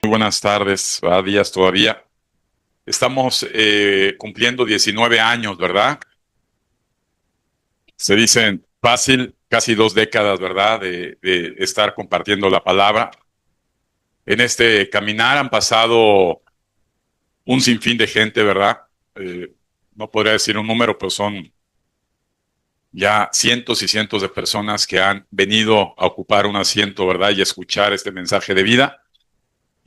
Muy buenas tardes, días todavía. Estamos cumpliendo 19 años, ¿verdad? Se dicen fácil, casi 2 décadas, ¿verdad? De estar compartiendo la palabra. En este caminar han pasado un sinfín de gente, ¿verdad? No podría decir un número, pero son ya cientos y cientos de personas que han venido a ocupar un asiento, ¿verdad? Y escuchar este mensaje de vida.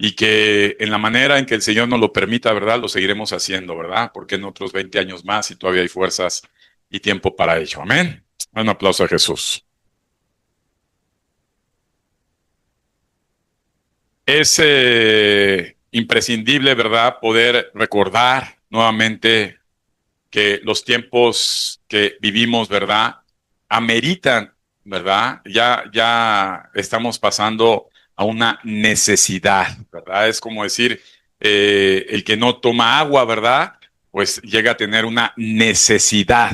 Y que en la manera en que el Señor nos lo permita, ¿verdad? Lo seguiremos haciendo, ¿verdad? Porque en otros 20 años más y todavía hay fuerzas y tiempo para ello. Amén. Un aplauso a Jesús. Es imprescindible, ¿verdad? Poder recordar nuevamente que los tiempos que vivimos, ¿verdad? Ameritan, ¿verdad? Ya estamos pasando a una necesidad, ¿verdad? Es como decir, el que no toma agua, ¿verdad? Pues llega a tener una necesidad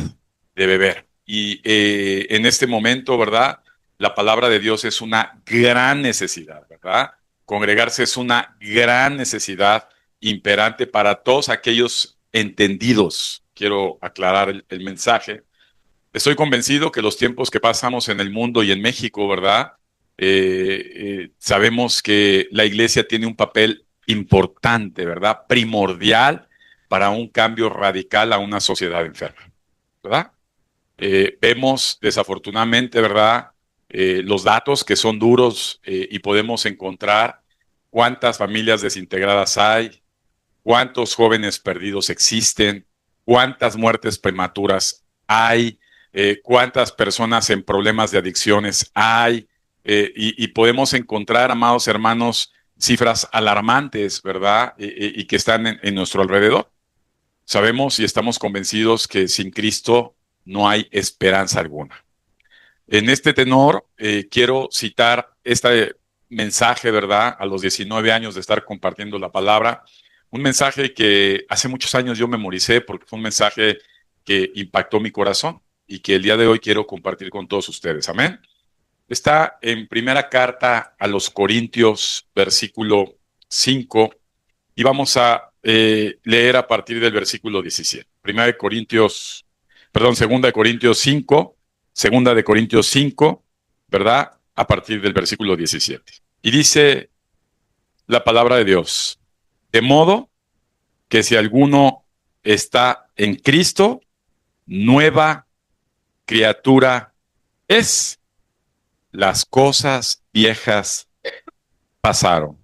de beber. Y en este momento, ¿verdad? La palabra de Dios es una gran necesidad, ¿verdad? Congregarse es una gran necesidad imperante para todos aquellos entendidos. Quiero aclarar el mensaje. Estoy convencido que los tiempos que pasamos en el mundo y en México, ¿verdad? Sabemos que la iglesia tiene un papel importante, ¿verdad? Primordial para un cambio radical a una sociedad enferma, ¿verdad? Vemos desafortunadamente, ¿verdad? Los datos que son duros y podemos encontrar cuántas familias desintegradas hay, cuántos jóvenes perdidos existen, cuántas muertes prematuras hay, cuántas personas en problemas de adicciones hay, y podemos encontrar, amados hermanos, cifras alarmantes, ¿verdad? Y que están en nuestro alrededor. Sabemos y estamos convencidos que sin Cristo no hay esperanza alguna. En este tenor, quiero citar este mensaje, ¿verdad? A los 19 años de estar compartiendo la palabra, un mensaje que hace muchos años yo memoricé porque fue un mensaje que impactó mi corazón y que el día de hoy quiero compartir con todos ustedes. Amén. Está en primera carta a los Corintios, versículo 5, y vamos a leer a partir del versículo 17. Segunda de Corintios 5, segunda de Corintios 5, ¿verdad? A partir del versículo 17. Y dice la palabra de Dios: de modo que si alguno está en Cristo, nueva criatura es. Las cosas viejas pasaron.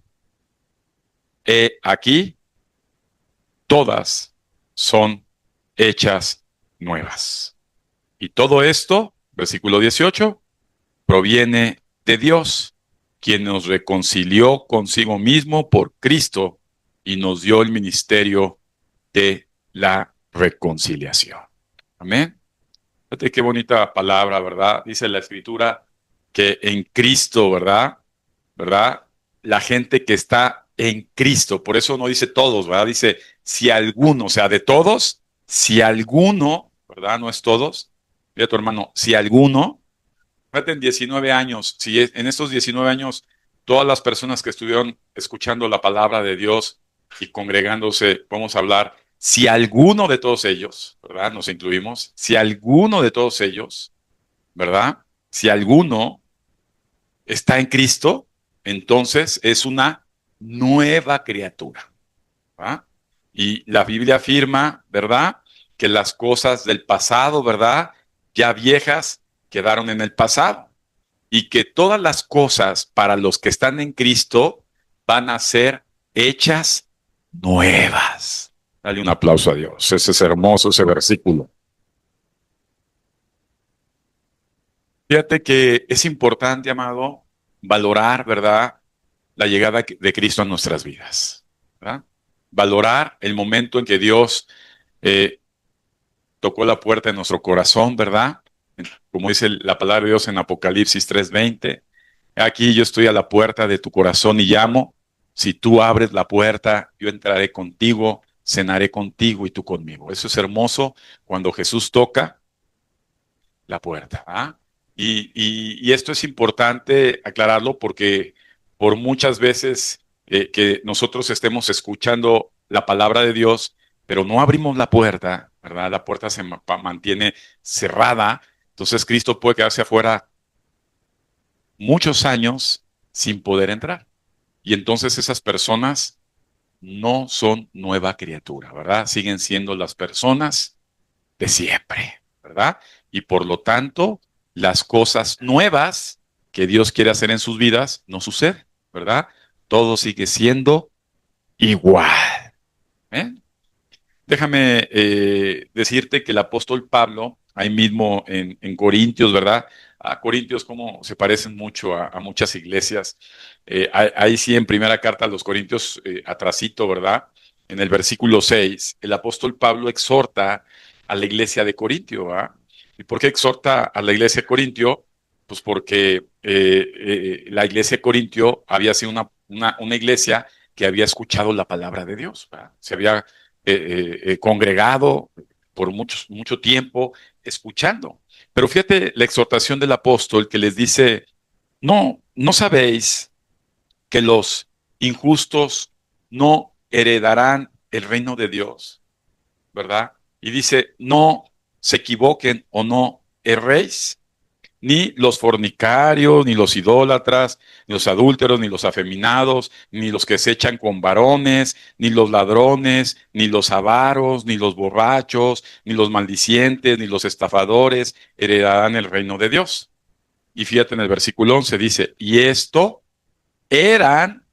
He aquí, todas son hechas nuevas. Y todo esto, versículo 18, proviene de Dios, quien nos reconcilió consigo mismo por Cristo y nos dio el ministerio de la reconciliación. Amén. Fíjate qué bonita palabra, ¿verdad? Dice la Escritura que en Cristo, ¿verdad? ¿Verdad? La gente que está en Cristo, por eso no dice todos, ¿verdad? Dice si alguno, o sea, de todos, si alguno, ¿verdad? No es todos. Mira tu hermano, si alguno, fíjate en 19 años, si en estos 19 años todas las personas que estuvieron escuchando la palabra de Dios y congregándose, vamos a hablar, si alguno de todos ellos, ¿verdad? Nos incluimos, si alguno de todos ellos, ¿verdad? Si alguno está en Cristo, entonces es una nueva criatura, ¿verdad? Y la Biblia afirma, ¿verdad? Que las cosas del pasado, ¿verdad? Ya viejas quedaron en el pasado y que todas las cosas para los que están en Cristo van a ser hechas nuevas. Dale un aplauso a Dios. Ese es hermoso, ese versículo. Fíjate que es importante, amado, valorar, ¿verdad? La llegada de Cristo a nuestras vidas, ¿verdad? Valorar el momento en que Dios eh, tocó la puerta de nuestro corazón, ¿verdad? Como dice la palabra de Dios en Apocalipsis 3:20, aquí yo estoy a la puerta de tu corazón y llamo. Si tú abres la puerta, yo entraré contigo, cenaré contigo y tú conmigo. Eso es hermoso cuando Jesús toca la puerta. ¿Ah? Y esto es importante aclararlo porque por muchas veces que nosotros estemos escuchando la palabra de Dios, pero no abrimos la puerta, ¿verdad? La puerta se mantiene cerrada, entonces Cristo puede quedarse afuera muchos años sin poder entrar. Y entonces esas personas no son nueva criatura, ¿verdad? Siguen siendo las personas de siempre, ¿verdad? Y por lo tanto, las cosas nuevas que Dios quiere hacer en sus vidas no suceden, ¿verdad? Todo sigue siendo igual. ¿Eh? Déjame decirte que el apóstol Pablo, ahí mismo en Corintios, ¿verdad? A Corintios, como se parecen mucho a muchas iglesias. Ahí sí, en primera carta a los Corintios, atrasito, ¿verdad? En el versículo 6, el apóstol Pablo exhorta a la iglesia de Corintio, ¿verdad? ¿Y por qué exhorta a la iglesia de Corintio? Pues porque la iglesia de Corintio había sido una iglesia que había escuchado la palabra de Dios, ¿verdad? Se había congregado por mucho tiempo escuchando. Pero fíjate la exhortación del apóstol que les dice, no sabéis que los injustos no heredarán el reino de Dios, ¿verdad? Y dice, no se equivoquen o no erréis. Ni los fornicarios, ni los idólatras, ni los adúlteros, ni los afeminados, ni los que se echan con varones, ni los ladrones, ni los avaros, ni los borrachos, ni los maldicientes, ni los estafadores heredarán el reino de Dios. Y fíjate en el versículo 11 dice, y esto eran,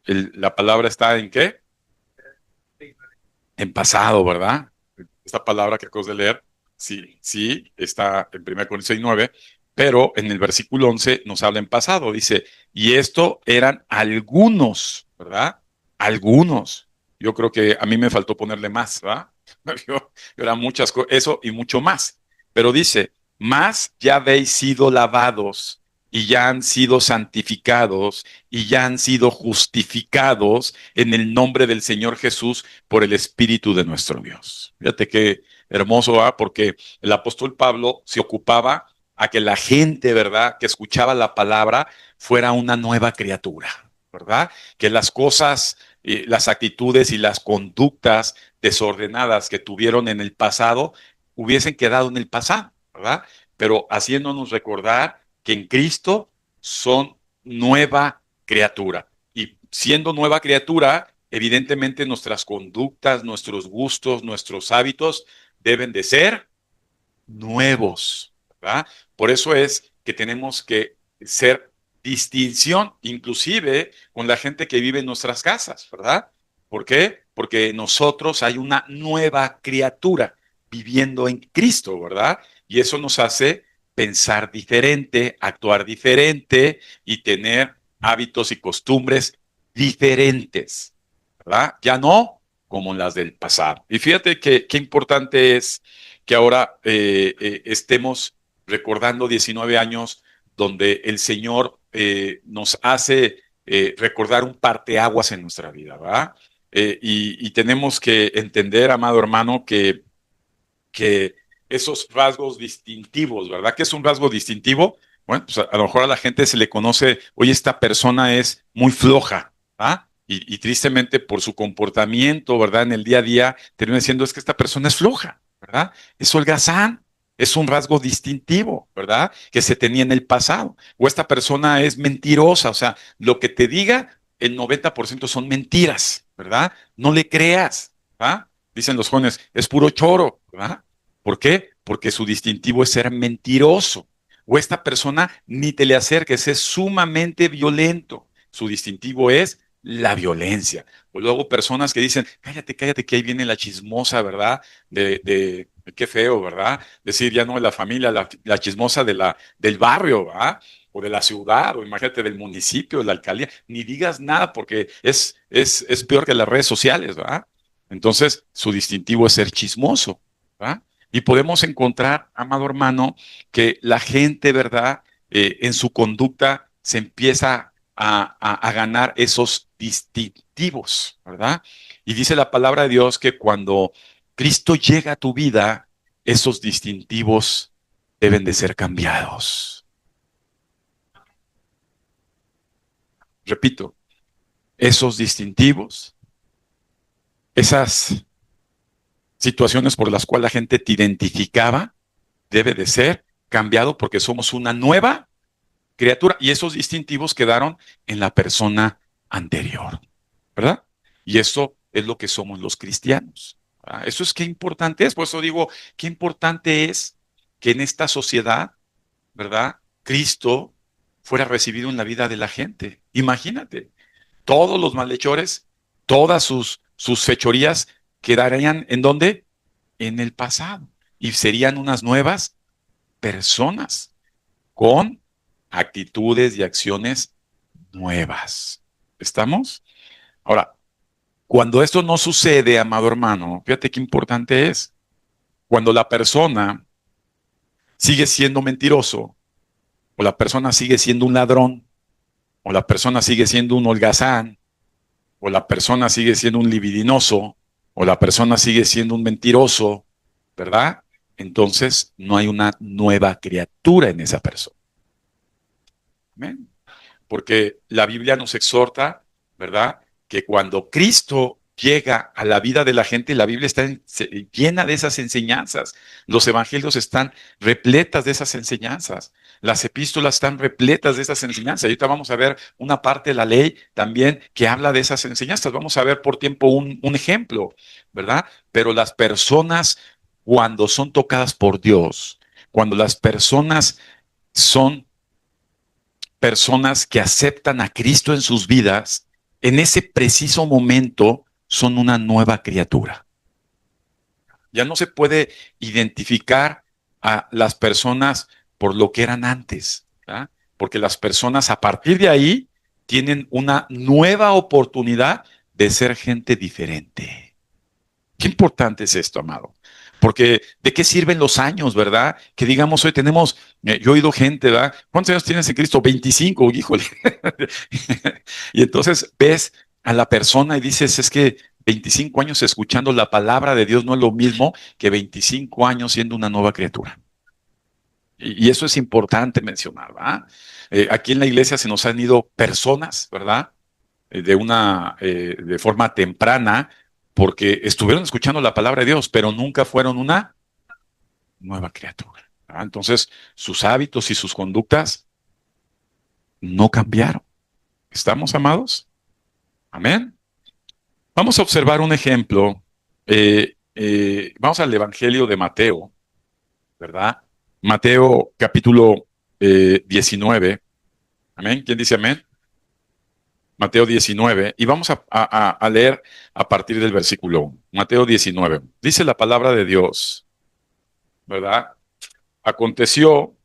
la palabra está en qué? En pasado, ¿verdad? Esta palabra que acabas de leer, sí, sí, está en 1 Corintios 6:9, pero en el versículo 11 nos habla en pasado, dice, y esto eran algunos, ¿verdad? Algunos. Yo creo que a mí me faltó ponerle más, ¿verdad? Eran muchas cosas, eso y mucho más. Pero dice, más ya habéis sido lavados y ya han sido santificados y ya han sido justificados en el nombre del Señor Jesús por el Espíritu de nuestro Dios. Fíjate qué hermoso, ¿va? Porque el apóstol Pablo se ocupaba a que la gente, ¿verdad?, que escuchaba la palabra fuera una nueva criatura, ¿verdad? Que las cosas, las actitudes y las conductas desordenadas que tuvieron en el pasado hubiesen quedado en el pasado, ¿verdad? Pero haciéndonos recordar que en Cristo son nueva criatura. Y siendo nueva criatura, evidentemente nuestras conductas, nuestros gustos, nuestros hábitos deben de ser nuevos, ¿verdad? Por eso es que tenemos que ser distinción, inclusive con la gente que vive en nuestras casas, ¿verdad? ¿Por qué? Porque nosotros hay una nueva criatura viviendo en Cristo, ¿verdad? Y eso nos hace pensar diferente, actuar diferente y tener hábitos y costumbres diferentes, ¿verdad? Ya no como las del pasado. Y fíjate que qué importante es que ahora estemos recordando 19 años donde el Señor nos hace recordar un parteaguas en nuestra vida, ¿verdad? Y tenemos que entender, amado hermano, que esos rasgos distintivos, ¿verdad? ¿Qué es un rasgo distintivo? Bueno, pues a lo mejor a la gente se le conoce, oye, esta persona es muy floja, ¿ah? Y tristemente por su comportamiento, ¿verdad? En el día a día, termina diciendo, es que esta persona es floja, ¿verdad? Es holgazán, es un rasgo distintivo, ¿verdad? Que se tenía en el pasado. O esta persona es mentirosa, o sea, lo que te diga, el 90% son mentiras, ¿verdad? No le creas, ¿verdad? Dicen los jóvenes, es puro choro, ¿verdad? ¿Por qué? Porque su distintivo es ser mentiroso. O esta persona ni te le acerques, es sumamente violento. Su distintivo es la violencia. O luego personas que dicen, cállate, cállate, que ahí viene la chismosa, ¿verdad? Qué feo, ¿verdad? Decir ya no de la familia, la chismosa del barrio, ¿verdad? O de la ciudad, o imagínate del municipio, de la alcaldía. Ni digas nada porque es peor que las redes sociales, ¿verdad? Entonces, su distintivo es ser chismoso, ¿verdad? Y podemos encontrar, amado hermano, que la gente, ¿verdad? En su conducta se empieza a ganar esos distintivos, ¿verdad? Y dice la palabra de Dios que cuando Cristo llega a tu vida, esos distintivos deben de ser cambiados. Repito, esos distintivos, esas situaciones por las cuales la gente te identificaba, debe de ser cambiado porque somos una nueva criatura y esos distintivos quedaron en la persona anterior, ¿verdad? Y eso es lo que somos los cristianos. ¿Verdad? Eso es qué importante es, por eso digo, qué importante es que en esta sociedad, ¿verdad? Cristo fuera recibido en la vida de la gente. Imagínate, todos los malhechores, todas sus fechorías quedarían ¿en dónde? En el pasado. Y serían unas nuevas personas con actitudes y acciones nuevas. ¿Estamos? Ahora, cuando esto no sucede, amado hermano, fíjate qué importante es. Cuando la persona sigue siendo mentiroso, o la persona sigue siendo un ladrón, o la persona sigue siendo un holgazán, o la persona sigue siendo un libidinoso, o la persona sigue siendo un mentiroso, ¿verdad? Entonces no hay una nueva criatura en esa persona. Amén. Porque la Biblia nos exhorta, ¿verdad? Que cuando Cristo llega a la vida de la gente, la Biblia está llena de esas enseñanzas. Los evangelios están repletas de esas enseñanzas. Las epístolas están repletas de esas enseñanzas. Y ahorita vamos a ver una parte de la ley también que habla de esas enseñanzas. Vamos a ver por tiempo un ejemplo, ¿verdad? Pero las personas, cuando son tocadas por Dios, cuando las personas son personas que aceptan a Cristo en sus vidas, en ese preciso momento son una nueva criatura. Ya no se puede identificar a las personas por lo que eran antes, ¿verdad? Porque las personas a partir de ahí tienen una nueva oportunidad de ser gente diferente. Qué importante es esto, amado. Porque ¿de qué sirven los años, verdad? Que digamos, hoy tenemos, yo he oído gente, ¿verdad? ¿Cuántos años tienes en Cristo? 25, híjole. Y entonces ves a la persona y dices, es que 25 años escuchando la palabra de Dios no es lo mismo que 25 años siendo una nueva criatura. Y eso es importante mencionar, ¿verdad? Aquí en la iglesia se nos han ido personas, ¿verdad? De forma temprana, porque estuvieron escuchando la palabra de Dios, pero nunca fueron una nueva criatura. ¿Verdad? Entonces, sus hábitos y sus conductas no cambiaron. ¿Estamos, amados? Amén. Vamos a observar un ejemplo. Vamos al Evangelio de Mateo, ¿verdad? Mateo capítulo 19. Amén. ¿Quién dice amén? Mateo 19, y vamos a leer a partir del versículo 1. Mateo 19. Dice la palabra de Dios, ¿verdad? Aconteció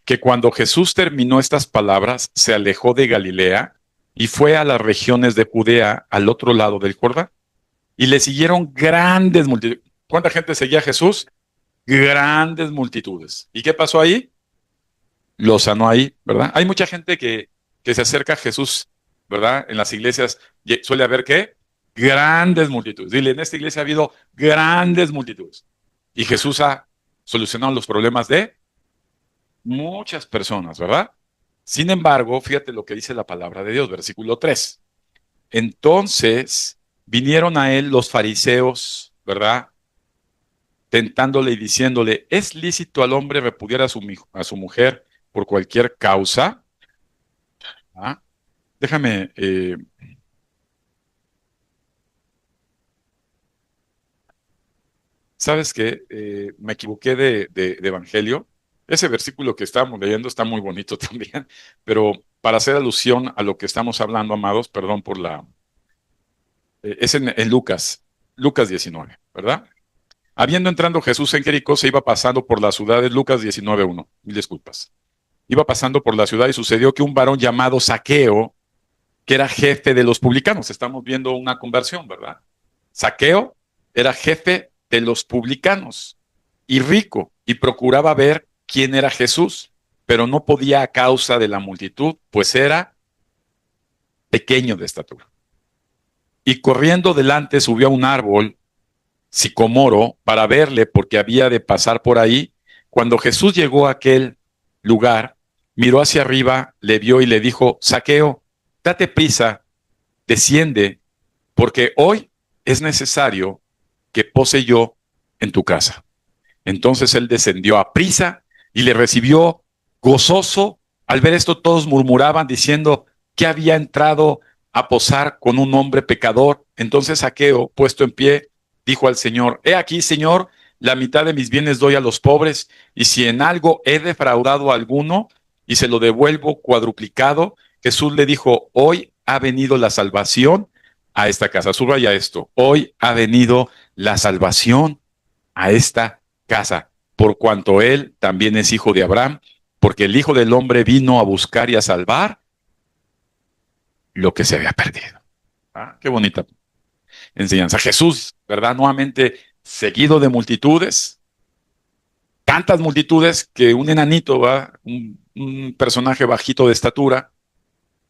que cuando Jesús terminó estas palabras, se alejó de Galilea y fue a las regiones de Judea, al otro lado del Jordán, y le siguieron grandes multitudes. ¿Cuánta gente seguía a Jesús? Grandes multitudes. ¿Y qué pasó ahí? Lo sanó ahí, ¿verdad? Hay mucha gente que se acerca a Jesús, ¿verdad? En las iglesias suele haber ¿qué? Grandes multitudes. Dile, en esta iglesia ha habido grandes multitudes. Y Jesús ha solucionado los problemas de muchas personas, ¿verdad? Sin embargo, fíjate lo que dice la palabra de Dios, versículo 3. Entonces vinieron a él los fariseos, ¿verdad? Tentándole y diciéndole, ¿es lícito al hombre repudiar a su mujer por cualquier causa? ¿Ah? Déjame, ¿sabes qué? Me equivoqué de evangelio. Ese versículo que estábamos leyendo está muy bonito también, pero para hacer alusión a lo que estamos hablando, amados, perdón por la... es en Lucas 19, ¿verdad? Habiendo entrando Jesús en Jericó, se iba pasando por las ciudades, Lucas 19:1, mil disculpas. Iba pasando por la ciudad y sucedió que un varón llamado Zaqueo, que era jefe de los publicanos, estamos viendo una conversión, ¿verdad? Zaqueo era jefe de los publicanos y rico, y procuraba ver quién era Jesús, pero no podía a causa de la multitud, pues era pequeño de estatura. Y corriendo delante subió a un árbol sicomoro para verle, porque había de pasar por ahí. Cuando Jesús llegó a aquel lugar, miró hacia arriba, le vio y le dijo, Zaqueo, date prisa, desciende, porque hoy es necesario que pose yo en tu casa. Entonces él descendió a prisa y le recibió gozoso. Al ver esto, todos murmuraban diciendo que había entrado a posar con un hombre pecador. Entonces Zaqueo, puesto en pie, dijo al Señor: He aquí, Señor, la mitad de mis bienes doy a los pobres, y si en algo he defraudado a alguno y se lo devuelvo cuadruplicado. Jesús le dijo: Hoy ha venido la salvación a esta casa. Subraya esto: hoy ha venido la salvación a esta casa, por cuanto él también es hijo de Abraham, porque el Hijo del Hombre vino a buscar y a salvar lo que se había perdido. Ah, qué bonita enseñanza. Jesús, ¿verdad? Nuevamente seguido de multitudes, tantas multitudes que un enanito, ¿va? Un personaje bajito de estatura,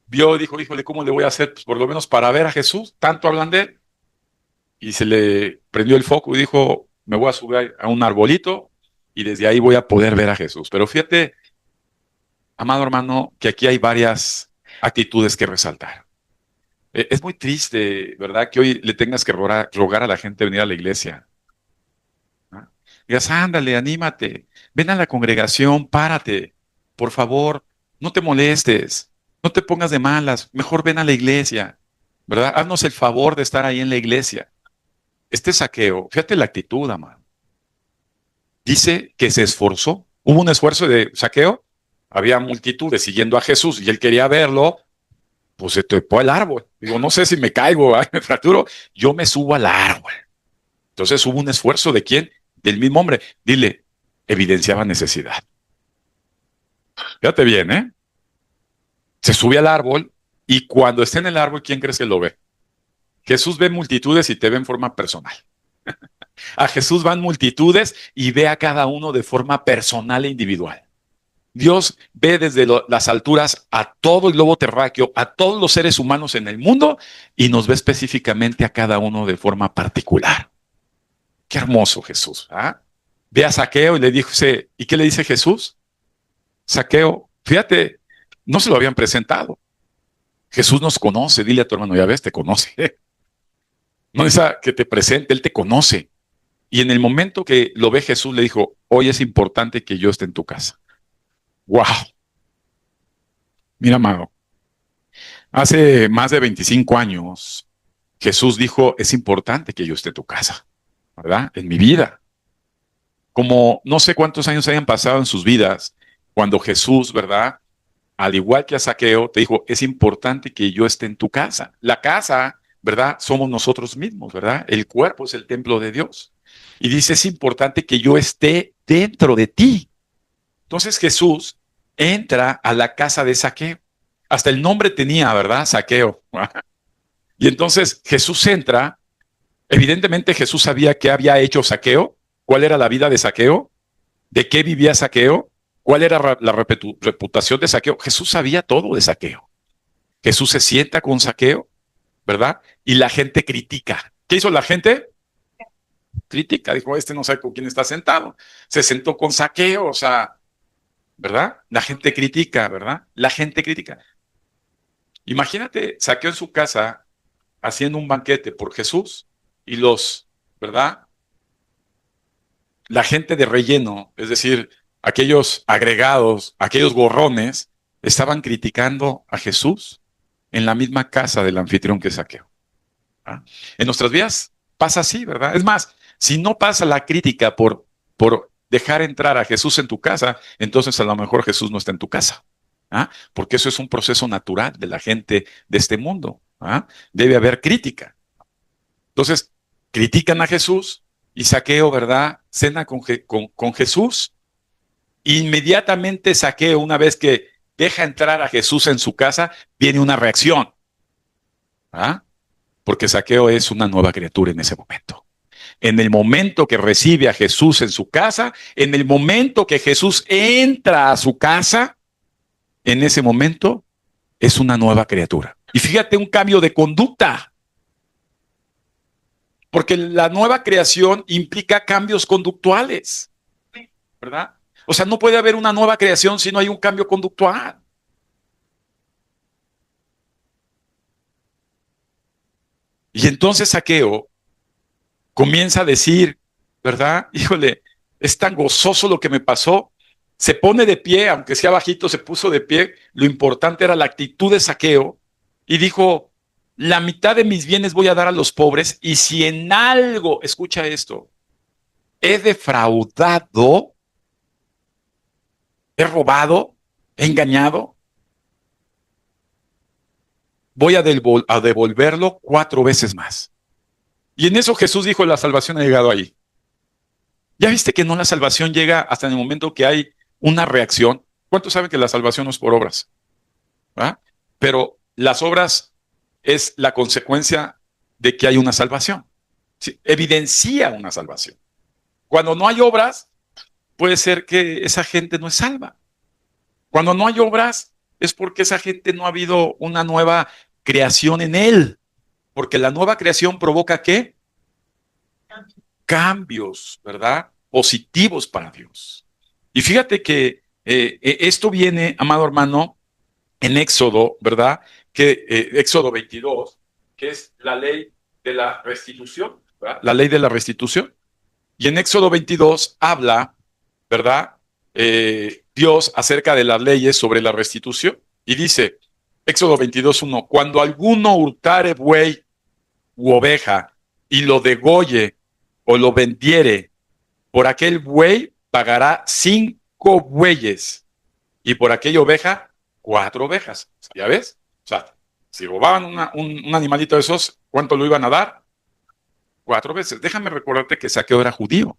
vio y dijo: híjole, ¿cómo le voy a hacer? Pues por lo menos para ver a Jesús, tanto hablan de él. Y se le prendió el foco y dijo: me voy a subir a un arbolito y desde ahí voy a poder ver a Jesús. Pero fíjate, amado hermano, que aquí hay varias actitudes que resaltar. Es muy triste, ¿verdad?, que hoy le tengas que rogar a la gente venir a la iglesia, ¿no? Digas: ándale, anímate, ven a la congregación, párate, por favor, no te molestes, no te pongas de malas, mejor ven a la iglesia, ¿verdad? Haznos el favor de estar ahí en la iglesia. Este Zaqueo, fíjate la actitud, amado. Dice que se esforzó. Hubo un esfuerzo de Zaqueo. Había multitudes siguiendo a Jesús y él quería verlo, pues se trepó al árbol. Digo: no sé si me caigo, me fracturo, yo me subo al árbol. Entonces hubo un esfuerzo de quién, del mismo hombre. Dile, evidenciaba necesidad. Fíjate bien, ¿eh? Se sube al árbol y cuando está en el árbol, ¿quién crees que lo ve? Jesús ve multitudes y te ve en forma personal. A Jesús van multitudes y ve a cada uno de forma personal e individual. Dios ve desde las alturas a todo el globo terráqueo, a todos los seres humanos en el mundo, y nos ve específicamente a cada uno de forma particular. Qué hermoso Jesús, ¿ah? Ve a Zaqueo y le dice: ¿y qué le dice Jesús? Zaqueo, fíjate, no se lo habían presentado. Jesús nos conoce. Dile a tu hermano: ya ves, te conoce. No necesita que te presente, él te conoce. Y en el momento que lo ve Jesús, le dijo: hoy es importante que yo esté en tu casa. ¡Wow! Mira, amado, hace más de 25 años, Jesús dijo: es importante que yo esté en tu casa, ¿verdad? En mi vida. Como no sé cuántos años hayan pasado en sus vidas, cuando Jesús, ¿verdad?, al igual que a Zaqueo, te dijo: es importante que yo esté en tu casa. La casa, ¿verdad?, somos nosotros mismos, ¿verdad? El cuerpo es el templo de Dios. Y dice: es importante que yo esté dentro de ti. Entonces Jesús entra a la casa de Zaqueo. Hasta el nombre tenía, ¿verdad? Zaqueo. Y entonces Jesús entra. Evidentemente Jesús sabía qué había hecho Zaqueo, cuál era la vida de Zaqueo, de qué vivía Zaqueo, cuál era la reputación de Zaqueo. Jesús sabía todo de Zaqueo. Jesús se sienta con Zaqueo, ¿verdad? Y la gente critica. ¿Qué hizo la gente? Critica. Dijo: este no sabe con quién está sentado. Se sentó con Zaqueo, o sea, ¿verdad? La gente critica, ¿verdad? La gente critica. Imagínate, Zaqueo en su casa haciendo un banquete por Jesús y ¿verdad?, la gente de relleno, es decir, aquellos agregados, aquellos gorrones, estaban criticando a Jesús en la misma casa del anfitrión que Zaqueo. ¿Ah? En nuestras vidas pasa así, ¿verdad? Es más, si no pasa la crítica por dejar entrar a Jesús en tu casa, entonces a lo mejor Jesús no está en tu casa. ¿Ah? Porque eso es un proceso natural de la gente de este mundo. ¿Ah? Debe haber crítica. Entonces, critican a Jesús y Zaqueo, ¿verdad?, cena con Jesús. Inmediatamente Zaqueo, una vez que deja entrar a Jesús en su casa, viene una reacción. ¿Ah? Porque Zaqueo es una nueva criatura en ese momento. En el momento que recibe a Jesús en su casa, en el momento que Jesús entra a su casa, en ese momento es una nueva criatura. Y fíjate, un cambio de conducta. Porque la nueva creación implica cambios conductuales, ¿verdad? O sea, no puede haber una nueva creación si no hay un cambio conductual. Y entonces Zaqueo comienza a decir, ¿verdad? Híjole, es tan gozoso lo que me pasó. Se pone de pie, aunque sea bajito, se puso de pie. Lo importante era la actitud de Zaqueo y dijo, la mitad de mis bienes voy a dar a los pobres y si en algo, escucha esto, he defraudado, he robado, he engañado, voy a devolverlo 4 veces más. Y en eso Jesús dijo, la salvación ha llegado ahí. ¿Ya viste que no la salvación llega hasta en el momento que hay una reacción? ¿Cuántos saben que la salvación no es por obras? ¿Ah? Pero las obras es la consecuencia de que hay una salvación. ¿Sí? Evidencia una salvación. Cuando no hay obras, puede ser que esa gente no es salva. Cuando no hay obras, es porque esa gente no ha habido una nueva creación en él. Porque la nueva creación provoca ¿qué? Cambios, ¿verdad? Positivos para Dios. Y fíjate que esto viene, amado hermano, en Éxodo, ¿verdad? Que Éxodo 22, que es la ley de la restitución, ¿verdad? La ley de la restitución. Y en Éxodo 22 habla, ¿verdad? Dios acerca de las leyes sobre la restitución. Y dice, Éxodo 22:1, cuando alguno hurtare buey u oveja y lo degolle o lo vendiere, por aquel buey pagará 5 bueyes y por aquella oveja 4 ovejas. ¿Ya ves? O sea, si robaban un animalito de esos, ¿cuánto lo iban a dar? 4 veces. Déjame recordarte que Zaqueo era judío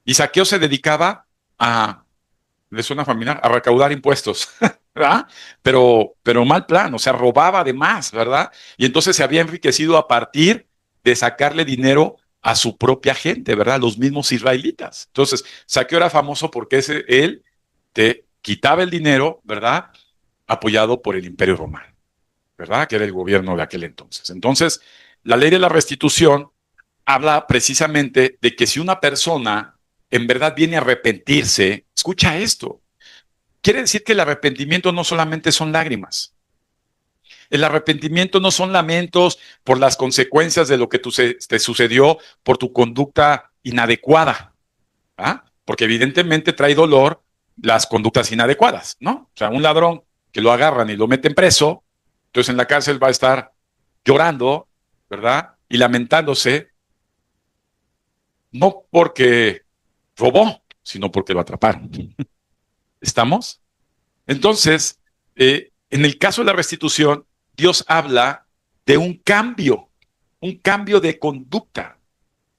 y Zaqueo se dedicaba a, ¿le suena familiar? A recaudar impuestos, ¿verdad? Pero mal plan, o sea, robaba de más, ¿verdad? Y entonces se había enriquecido a partir de sacarle dinero a su propia gente, ¿verdad? Los mismos israelitas. Entonces, Zaqueo era famoso porque él te quitaba el dinero, ¿verdad? Apoyado por el Imperio Romano, ¿verdad? Que era el gobierno de aquel entonces. Entonces, la ley de la restitución habla precisamente de que si una persona en verdad viene a arrepentirse, escucha esto, quiere decir que el arrepentimiento no solamente son lágrimas. El arrepentimiento no son lamentos por las consecuencias de lo que te sucedió por tu conducta inadecuada, ¿ah? Porque evidentemente trae dolor las conductas inadecuadas, ¿no? O sea, un ladrón que lo agarran y lo meten preso, entonces en la cárcel va a estar llorando, ¿verdad? Y lamentándose, no porque robó, sino porque lo atraparon. ¿Estamos? Entonces, en el caso de la restitución, Dios habla de un cambio de conducta,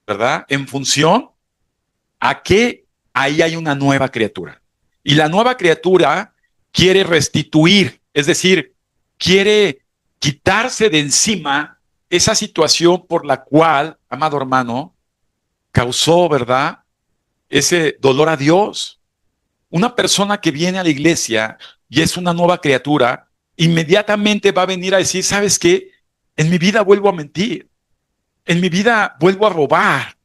¿verdad? En función a que ahí hay una nueva criatura. Y la nueva criatura quiere restituir, es decir, quiere quitarse de encima esa situación por la cual, amado hermano, causó, ¿verdad? Ese dolor a Dios. Una persona que viene a la iglesia y es una nueva criatura, inmediatamente va a venir a decir, ¿sabes qué? En mi vida vuelvo a mentir, en mi vida vuelvo a robar,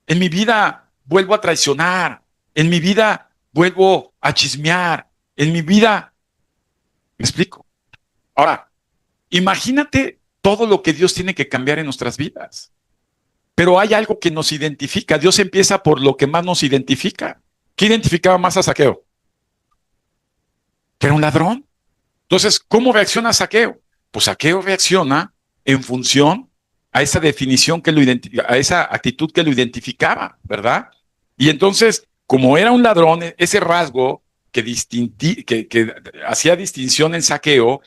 en mi vida vuelvo a traicionar, en mi vida vuelvo a chismear, en mi vida... ¿Me explico? Ahora, imagínate todo lo que Dios tiene que cambiar en nuestras vidas. Pero hay algo que nos identifica. Dios empieza por lo que más nos identifica. ¿Qué identificaba más a Zaqueo? Que era un ladrón. Entonces, ¿cómo reacciona Zaqueo? Pues Zaqueo reacciona en función a esa definición a esa actitud que lo identificaba, ¿verdad? Y entonces, como era un ladrón, ese rasgo que hacía distinción en Zaqueo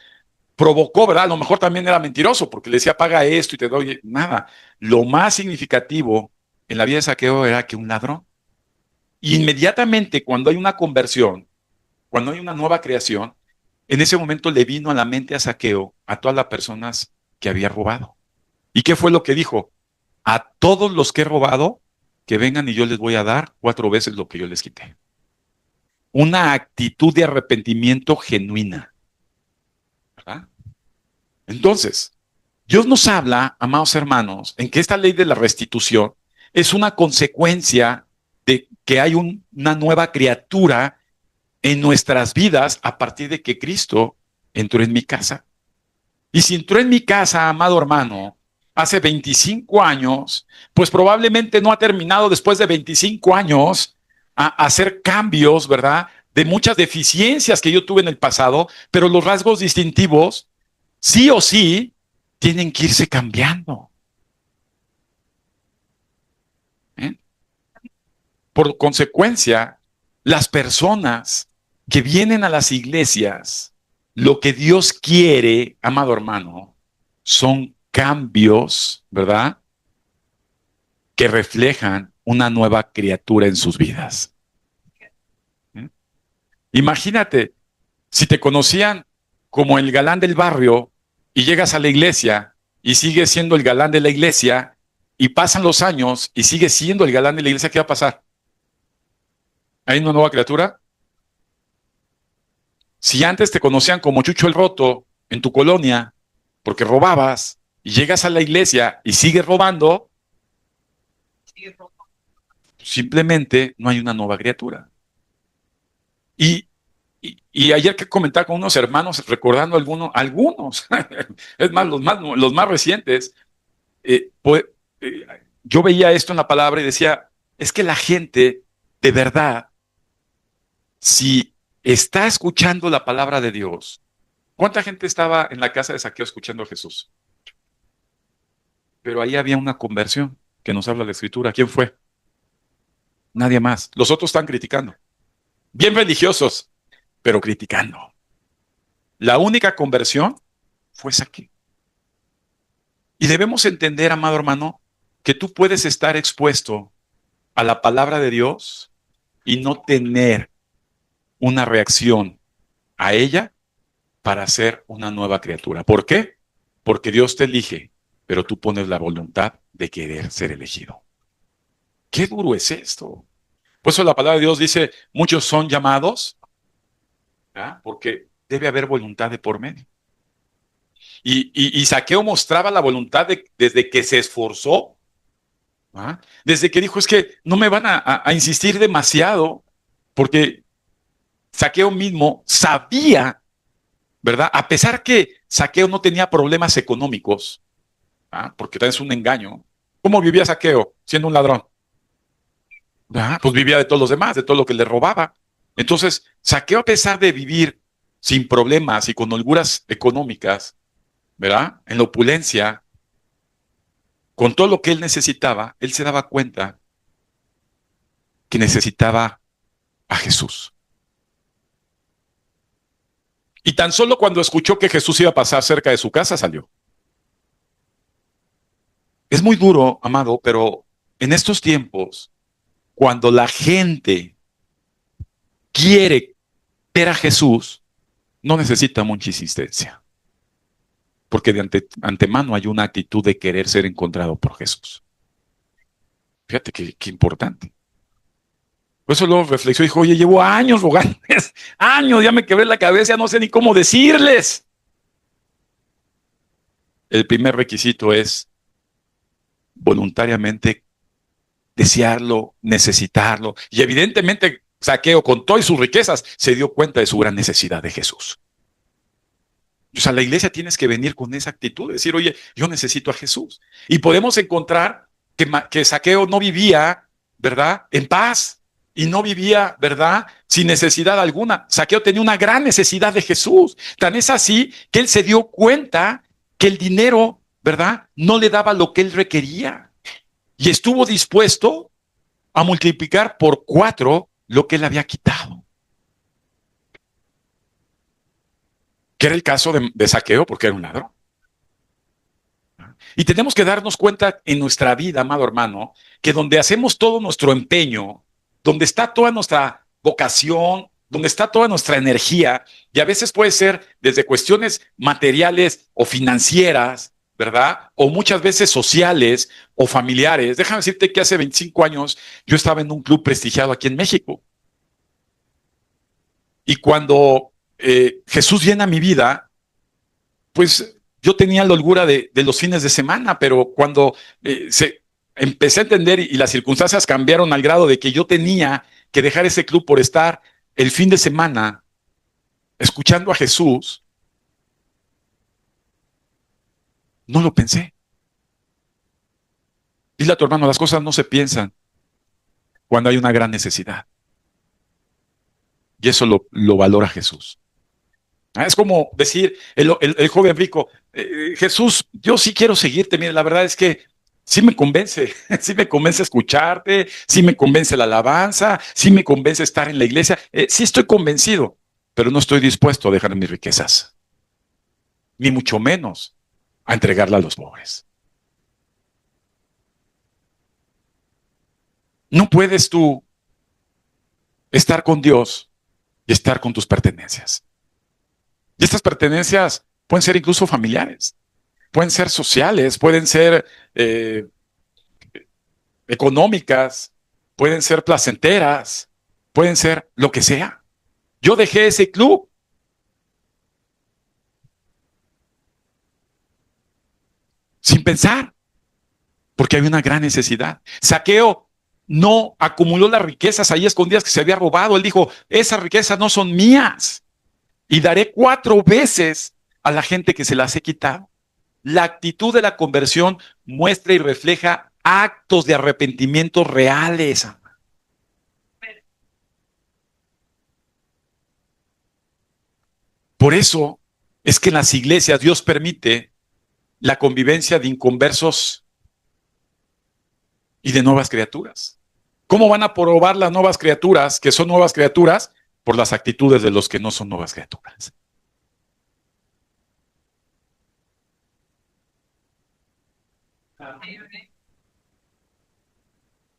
provocó, ¿verdad? A lo mejor también era mentiroso porque le decía, paga esto y te doy nada. Lo más significativo en la vida de Zaqueo era que un ladrón. Y inmediatamente cuando hay una conversión, cuando hay una nueva creación, en ese momento le vino a la mente a Zaqueo a todas las personas que había robado. ¿Y qué fue lo que dijo? A todos los que he robado, que vengan y yo les voy a dar 4 veces lo que yo les quité. Una actitud de arrepentimiento genuina, ¿verdad? Entonces, Dios nos habla, amados hermanos, en que esta ley de la restitución es una consecuencia de que hay una nueva criatura en nuestras vidas a partir de que Cristo entró en mi casa. Y si entró en mi casa, amado hermano, hace 25 años, pues probablemente no ha terminado después de 25 años a hacer cambios, ¿verdad? De muchas deficiencias que yo tuve en el pasado, pero los rasgos distintivos, sí o sí, tienen que irse cambiando. ¿Eh? Por consecuencia, las personas que vienen a las iglesias, lo que Dios quiere, amado hermano, son cambios, ¿verdad? Que reflejan una nueva criatura en sus vidas. ¿Eh? Imagínate, si te conocían como el galán del barrio y llegas a la iglesia y sigues siendo el galán de la iglesia y pasan los años y sigues siendo el galán de la iglesia, ¿qué va a pasar? ¿Hay una nueva criatura? Si antes te conocían como Chucho el Roto en tu colonia porque robabas y llegas a la iglesia y sigues robando, simplemente no hay una nueva criatura. Y, y ayer que comentaba con unos hermanos, recordando algunos, es más, los más recientes, pues, eh, yo veía esto en la palabra y decía, es que la gente, de verdad, si está escuchando la palabra de Dios, ¿cuánta gente estaba en la casa de Zaqueo escuchando a Jesús? Pero ahí había una conversión que nos habla la Escritura. ¿Quién fue? Nadie más. Los otros están criticando. Bien religiosos, pero criticando. La única conversión fue Zaqueo. Y debemos entender, amado hermano, que tú puedes estar expuesto a la palabra de Dios y no tener una reacción a ella para ser una nueva criatura. ¿Por qué? Porque Dios te elige, pero tú pones la voluntad de querer ser elegido. Qué duro es esto. Por eso la palabra de Dios dice, muchos son llamados, ¿ah? Porque debe haber voluntad de por medio. Y Zaqueo mostraba la voluntad desde que se esforzó, ¿ah? Desde que dijo, es que no me van a insistir demasiado, porque Zaqueo mismo sabía, ¿verdad? A pesar que Zaqueo no tenía problemas económicos, ¿ah? Porque también es un engaño. ¿Cómo vivía Zaqueo siendo un ladrón? ¿Ah? Pues vivía de todos los demás, de todo lo que le robaba. Entonces, Zaqueo, a pesar de vivir sin problemas y con holguras económicas, ¿verdad? En la opulencia, con todo lo que él necesitaba, él se daba cuenta que necesitaba a Jesús. Y tan solo cuando escuchó que Jesús iba a pasar cerca de su casa, salió. Es muy duro, amado, pero en estos tiempos, cuando la gente quiere ver a Jesús, no necesita mucha insistencia, porque de antemano hay una actitud de querer ser encontrado por Jesús. Fíjate qué importante. Por eso luego reflexionó y dijo, oye, llevo años rogándoles, años, ya me quebré la cabeza, no sé ni cómo decirles. El primer requisito es voluntariamente desearlo, necesitarlo. Y evidentemente Zaqueo, con todas sus riquezas, se dio cuenta de su gran necesidad de Jesús. O sea, la iglesia tienes que venir con esa actitud, de decir, oye, yo necesito a Jesús. Y podemos encontrar que Zaqueo no vivía, ¿verdad?, en paz. Y no vivía, ¿verdad?, sin necesidad alguna. Zaqueo tenía una gran necesidad de Jesús. Tan es así que él se dio cuenta que el dinero, ¿verdad?, no le daba lo que él requería. Y estuvo dispuesto a multiplicar por 4 lo que él había quitado. Que era el caso de Zaqueo, porque era un ladrón. Y tenemos que darnos cuenta en nuestra vida, amado hermano, que donde hacemos todo nuestro empeño, donde está toda nuestra vocación, donde está toda nuestra energía, y a veces puede ser desde cuestiones materiales o financieras, ¿verdad? O muchas veces sociales o familiares. Déjame decirte que hace 25 años yo estaba en un club prestigiado aquí en México. Y cuando Jesús llena mi vida, pues yo tenía la holgura de los fines de semana, pero cuando empecé a entender y las circunstancias cambiaron al grado de que yo tenía que dejar ese club por estar el fin de semana escuchando a Jesús, no lo pensé. Dile a tu hermano, las cosas no se piensan cuando hay una gran necesidad. Y eso lo valora Jesús. Es como decir el joven rico, Jesús, yo sí quiero seguirte. Mire, la verdad es que sí me convence, sí me convence escucharte, sí me convence la alabanza, sí me convence estar en la iglesia, sí estoy convencido, pero no estoy dispuesto a dejar mis riquezas, ni mucho menos a entregarla a los pobres. No puedes tú estar con Dios y estar con tus pertenencias. Y estas pertenencias pueden ser incluso familiares, pueden ser sociales, pueden ser eh, económicas, pueden ser placenteras, pueden ser lo que sea. Yo dejé ese club sin pensar, porque había una gran necesidad. Saqueo no acumuló las riquezas ahí escondidas que se había robado. Él dijo, esas riquezas no son mías y daré 4 veces a la gente que se las he quitado. La actitud de la conversión muestra y refleja actos de arrepentimiento reales. Por eso es que en las iglesias Dios permite la convivencia de inconversos y de nuevas criaturas. ¿Cómo van a probar las nuevas criaturas que son nuevas criaturas? Por las actitudes de los que no son nuevas criaturas.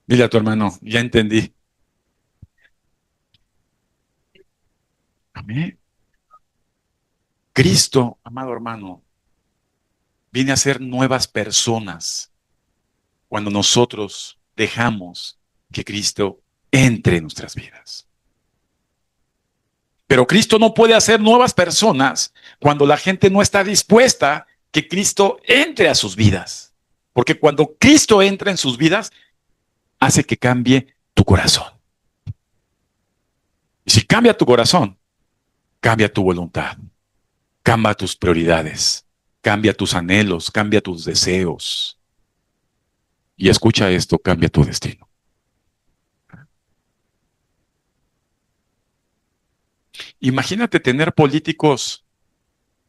Dile a tu hermano, ya entendí. Amén. Cristo, amado hermano, viene a ser nuevas personas cuando nosotros dejamos que Cristo entre en nuestras vidas. Pero Cristo no puede hacer nuevas personas cuando la gente no está dispuesta que Cristo entre a sus vidas. Porque cuando Cristo entra en sus vidas, hace que cambie tu corazón. Y si cambia tu corazón, cambia tu voluntad, cambia tus prioridades, cambia tus anhelos, cambia tus deseos. Y escucha esto, cambia tu destino. Imagínate tener políticos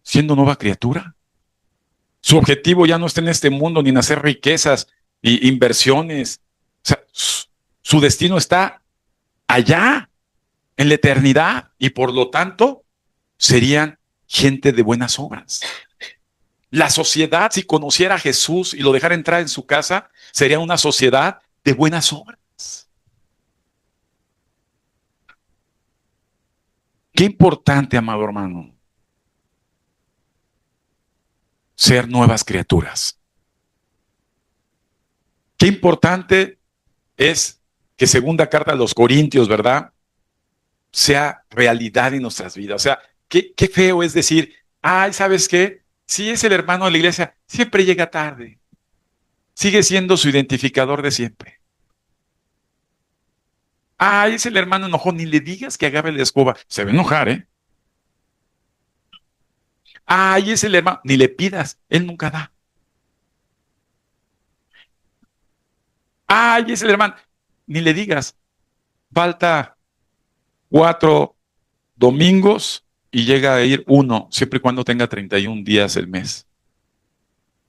siendo nueva criatura. Su objetivo ya no está en este mundo, ni en hacer riquezas y inversiones. O sea, su destino está allá, en la eternidad, y por lo tanto serían gente de buenas obras. La sociedad, si conociera a Jesús y lo dejara entrar en su casa, sería una sociedad de buenas obras. Qué importante, amado hermano, ser nuevas criaturas. Qué importante es que segunda carta a los Corintios, ¿verdad?, sea realidad en nuestras vidas. O sea, qué feo es decir, ay, ¿sabes qué? Si es el hermano de la iglesia, siempre llega tarde. Sigue siendo su identificador de siempre. Ay, es el hermano enojón, ni le digas que agarre la escoba. Se va a enojar, ¿eh? Ay, es el hermano, ni le pidas, él nunca da. Ay, es el hermano, ni le digas, falta 4 domingos y llega a ir 1, siempre y cuando tenga 31 días el mes.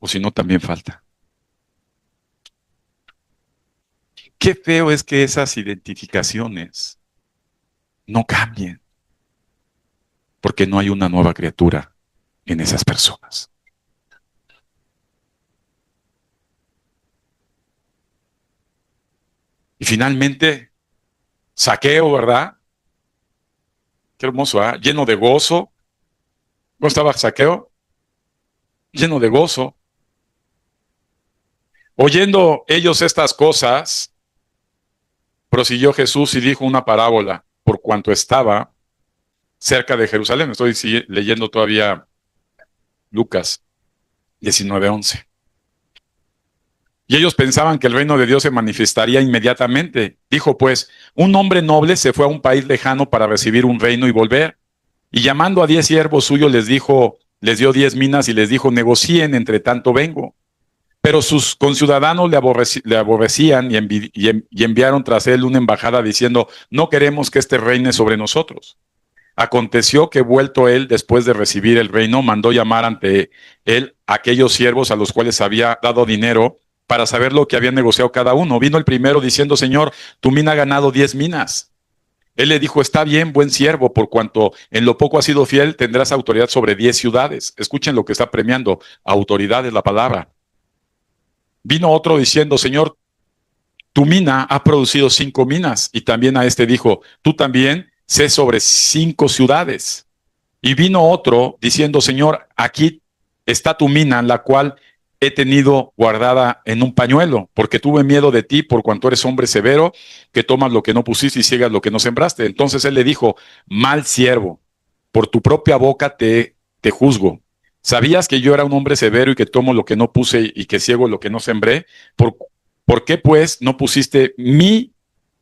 O si no, también falta. Qué feo es que esas identificaciones no cambien, porque no hay una nueva criatura en esas personas. Y finalmente, Saqueo, ¿verdad? Qué hermoso, ¿ah? Lleno de gozo. ¿Cómo estaba Saqueo? Lleno de gozo. Oyendo ellos estas cosas, prosiguió Jesús y dijo una parábola, por cuanto estaba cerca de Jerusalén. Estoy leyendo todavía Lucas 19:11. Y ellos pensaban que el reino de Dios se manifestaría inmediatamente. Dijo pues, un hombre noble se fue a un país lejano para recibir un reino y volver. Y llamando a 10 siervos suyos les dio 10 minas y les dijo, negocien, entre tanto vengo. Pero sus conciudadanos le aborrecían y enviaron tras él una embajada diciendo, no queremos que este reine sobre nosotros. Aconteció que vuelto él, después de recibir el reino, mandó llamar ante él a aquellos siervos a los cuales había dado dinero para saber lo que habían negociado cada uno. Vino el primero diciendo, Señor, tu mina ha ganado 10 minas. Él le dijo, está bien, buen siervo, por cuanto en lo poco has sido fiel, tendrás autoridad sobre 10 ciudades. Escuchen lo que está premiando. Autoridad es la palabra. Vino otro diciendo, Señor, tu mina ha producido 5 minas. Y también a este dijo, tú también sé sobre 5 ciudades. Y vino otro diciendo, Señor, aquí está tu mina, la cual he tenido guardada en un pañuelo, porque tuve miedo de ti, por cuanto eres hombre severo, que tomas lo que no pusiste y ciegas lo que no sembraste. Entonces él le dijo, mal siervo, por tu propia boca te juzgo. ¿Sabías que yo era un hombre severo y que tomo lo que no puse y que ciego lo que no sembré? ¿Por qué pues no pusiste mi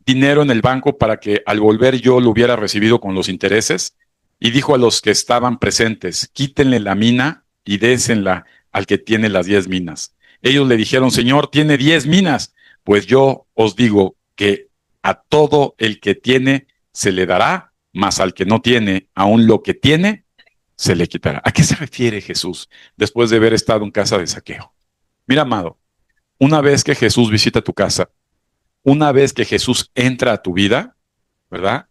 dinero en el banco para que al volver yo lo hubiera recibido con los intereses? Y dijo a los que estaban presentes, quítenle la mina y désenla al que tiene las 10 minas. Ellos le dijeron, Señor, tiene 10 minas. Pues yo os digo que a todo el que tiene se le dará, mas al que no tiene, aún lo que tiene, se le quitará. ¿A qué se refiere Jesús después de haber estado en casa de Zaqueo? Mira, amado, una vez que Jesús visita tu casa, una vez que Jesús entra a tu vida, ¿verdad?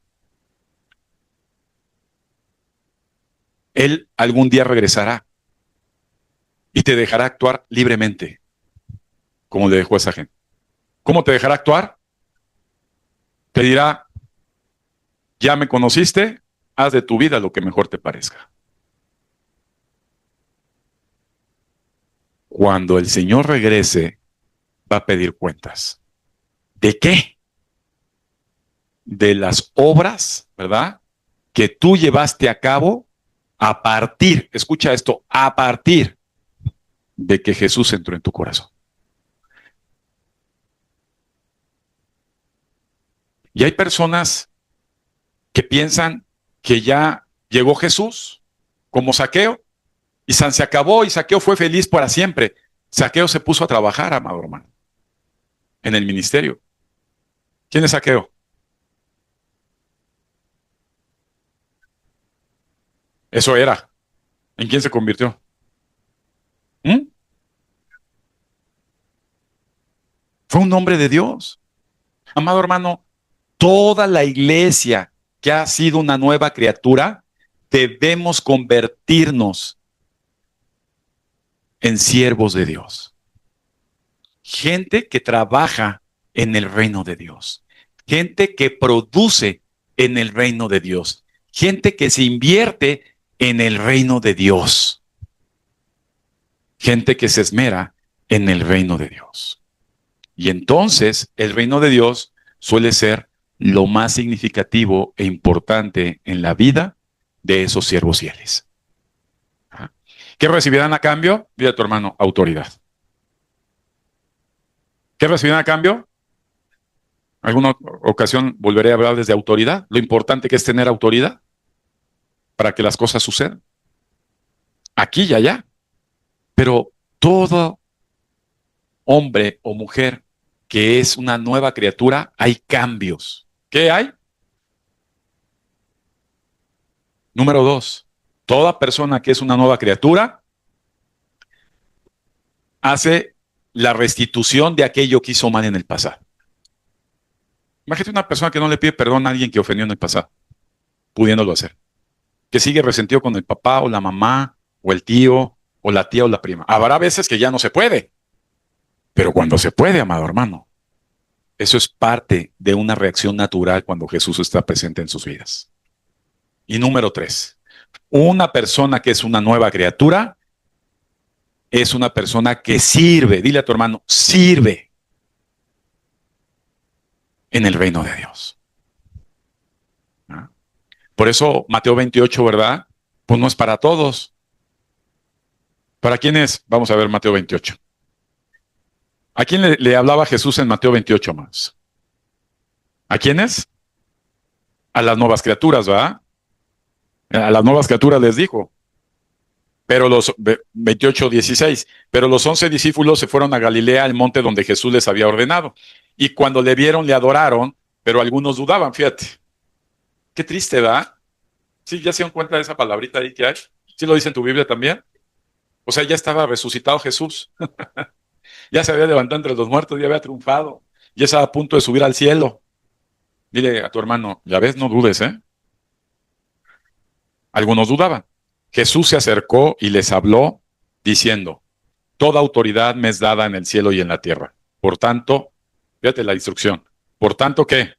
Él algún día regresará y te dejará actuar libremente, como le dejó a esa gente. ¿Cómo te dejará actuar? Te dirá, ya me conociste, haz de tu vida lo que mejor te parezca. Cuando el Señor regrese, va a pedir cuentas. ¿De qué? De las obras, ¿verdad? Que tú llevaste a cabo a partir, escucha esto, a partir de que Jesús entró en tu corazón. Y hay personas que piensan que ya llegó Jesús, como Zaqueo, y se acabó, y Zaqueo fue feliz para siempre. Zaqueo se puso a trabajar, amado hermano, en el ministerio. ¿Quién es Zaqueo? Eso era. ¿En quién se convirtió? ¿Mm? Fue un hombre de Dios. Amado hermano, toda la iglesia que ha sido una nueva criatura, debemos convertirnos en siervos de Dios. Gente que trabaja en el reino de Dios. Gente que produce en el reino de Dios. Gente que se invierte en el reino de Dios. Gente que se esmera en el reino de Dios. Y entonces el reino de Dios suele ser lo más significativo e importante en la vida de esos siervos fieles. ¿Qué recibirán a cambio? Dile a tu hermano, autoridad. ¿Qué recibirán a cambio? Alguna ocasión volveré a hablar desde autoridad, lo importante que es tener autoridad para que las cosas sucedan. Aquí y allá. Pero todo hombre o mujer que es una nueva criatura, hay cambios. ¿Qué hay? Número 2, toda persona que es una nueva criatura hace la restitución de aquello que hizo mal en el pasado. Imagínate una persona que no le pide perdón a alguien que ofendió en el pasado, pudiéndolo hacer. Que sigue resentido con el papá o la mamá o el tío o la tía o la prima. Habrá veces que ya no se puede, pero cuando se puede, amado hermano, eso es parte de una reacción natural cuando Jesús está presente en sus vidas. Y número 3, una persona que es una nueva criatura es una persona que sirve, dile a tu hermano, sirve en el reino de Dios. ¿Ah? Por eso Mateo 28, ¿verdad? Pues no es para todos. ¿Para quién es? Vamos a ver Mateo 28. ¿A quién le hablaba Jesús en Mateo 28 más? ¿A quiénes? A las nuevas criaturas, ¿verdad? A las nuevas criaturas les dijo. Pero los 28:16, pero los 11 discípulos se fueron a Galilea, al monte donde Jesús les había ordenado. Y cuando le vieron, le adoraron, pero algunos dudaban, fíjate. Qué triste, ¿verdad? Sí, ya se dan cuenta de esa palabrita ahí que hay. ¿Sí lo dice en tu Biblia también? O sea, ya estaba resucitado Jesús. Ya se había levantado entre los muertos, ya había triunfado. Ya estaba a punto de subir al cielo. Dile a tu hermano, ya ves, no dudes, ¿eh? Algunos dudaban. Jesús se acercó y les habló diciendo, toda autoridad me es dada en el cielo y en la tierra. Por tanto, fíjate la instrucción. Por tanto, ¿qué?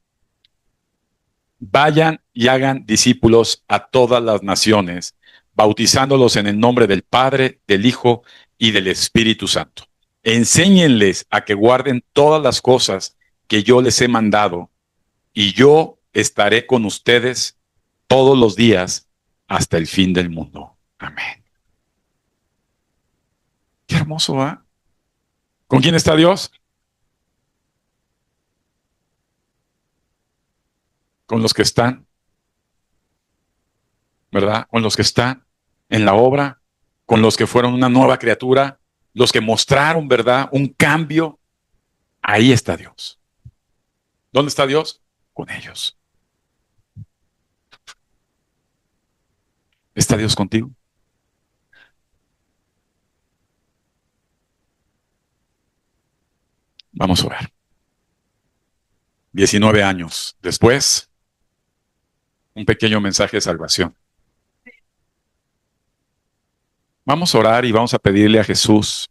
Vayan y hagan discípulos a todas las naciones, bautizándolos en el nombre del Padre, del Hijo y del Espíritu Santo. Enséñenles a que guarden todas las cosas que yo les he mandado, y yo estaré con ustedes todos los días hasta el fin del mundo. Amén. Qué hermoso, ¿va? ¿Con quién está Dios? Con los que están, ¿verdad? Con los que están en la obra, con los que fueron una nueva criatura, los que mostraron, ¿verdad? Un cambio. Ahí está Dios. ¿Dónde está Dios? Con ellos. ¿Está Dios contigo? Vamos a orar. 19 años después, un pequeño mensaje de salvación. Vamos a orar y vamos a pedirle a Jesús